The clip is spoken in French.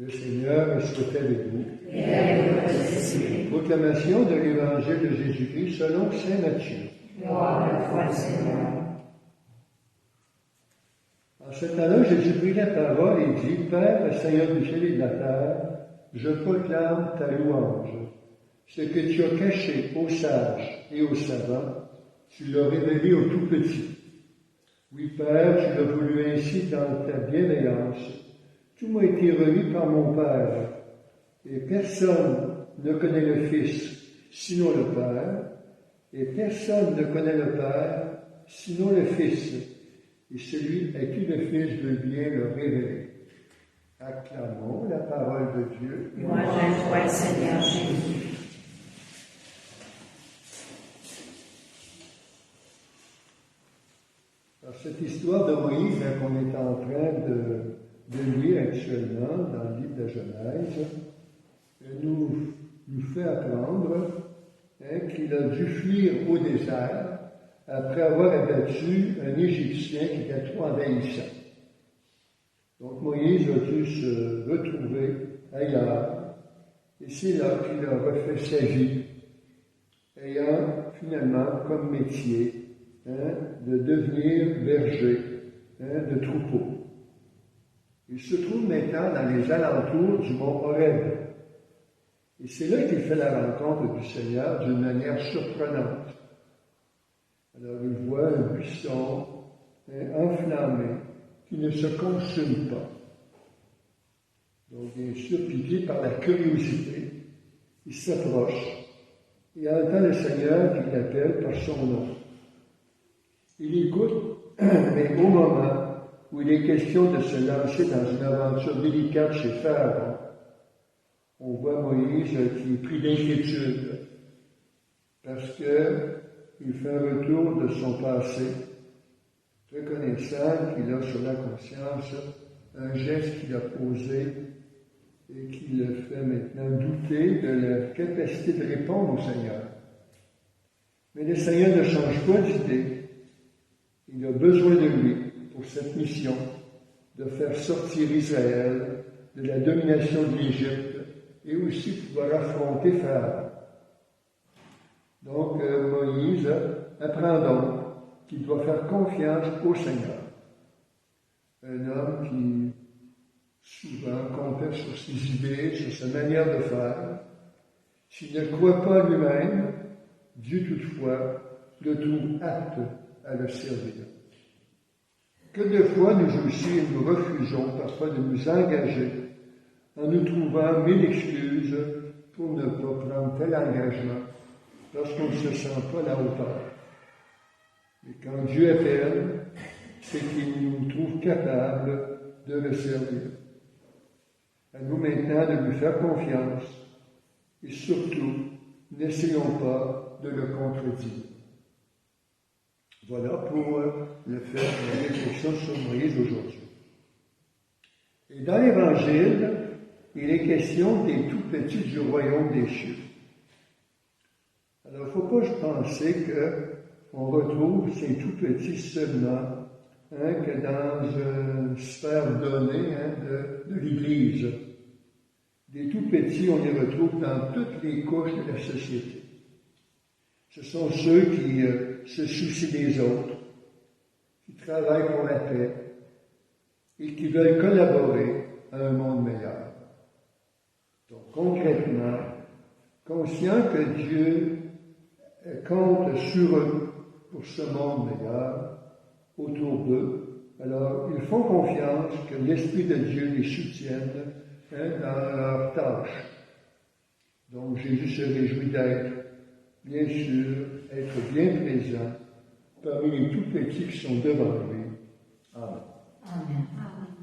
Le Seigneur soit avec vous. Et avec votre esprit. Proclamation de l'Évangile de Jésus-Christ selon saint Matthieu. Gloire à toi, Seigneur. En ce temps-là, Jésus prit la parole et dit, Père, Seigneur du ciel et de la terre, je proclame ta louange. Ce que tu as caché aux sages et aux savants, tu l'as révélé aux tout petits. Oui, Père, tu l'as voulu ainsi dans ta bienveillance. Tout m'a été remis par mon Père, et personne ne connaît le Fils, sinon le Père, et personne ne connaît le Père, sinon le Fils, et celui à qui le Fils veut bien le révéler. Acclamons la parole de Dieu. Louange à toi, Seigneur Jésus. Alors, cette histoire de Moïse qu'on est en train de lire actuellement dans le livre de Genèse nous fait apprendre qu'il a dû fuir au désert après avoir abattu un Égyptien qui était trop envahissant. Donc Moïse a dû se retrouver ailleurs, et c'est là qu'il a refait sa vie, ayant finalement comme métier de devenir berger de troupeaux. Il se trouve maintenant dans les alentours du mont Horeb. Et c'est là qu'il fait la rencontre du Seigneur d'une manière surprenante. Alors il voit un buisson enflammé qui ne se consume pas. Donc bien sûr, piqué par la curiosité, il s'approche et entend le Seigneur qui l'appelle par son nom. Il écoute, mais au moment où il est question de se lancer dans une aventure délicate chez Pharaon, on voit Moïse qui est pris d'inquiétude parce qu'il fait un retour de son passé, reconnaissant qu'il a sur la conscience un geste qu'il a posé et qui le fait maintenant douter de la capacité de répondre au Seigneur. Mais le Seigneur ne change pas d'idée. Il a besoin de lui pour cette mission de faire sortir Israël de la domination de l'Égypte et aussi pouvoir affronter Pharaon. Donc Moïse apprend donc qu'il doit faire confiance au Seigneur. Un homme qui souvent comptait sur ses idées, sur sa manière de faire. S'il ne croit pas lui-même, Dieu toutefois le trouve apte à le servir. Que de fois nous aussi nous refusons parfois de nous engager en nous trouvant mille excuses pour ne pas prendre tel engagement lorsqu'on ne se sent pas à la hauteur. Mais quand Dieu appelle, c'est qu'il nous trouve capables de le servir. À nous maintenant de lui faire confiance et surtout, n'essayons pas de le contredire. Voilà pour le faire la réflexion sur Moïse aujourd'hui. Et dans l'Évangile, il est question des tout-petits du royaume des cieux. Alors, il ne faut pas penser qu'on retrouve ces tout-petits seulement que dans une sphère donnée de l'Église. Des tout-petits, on les retrouve dans toutes les couches de la société. Ce sont ceux qui se soucient des autres, qui travaillent pour la paix et qui veulent collaborer à un monde meilleur. Donc concrètement, conscient que Dieu compte sur eux pour ce monde meilleur autour d'eux, alors ils font confiance que l'Esprit de Dieu les soutienne dans leurs tâches. Donc Jésus se réjouit d'être, bien sûr, être bien présent parmi les tout petits qui sont devant lui. Amen. Amen. Amen.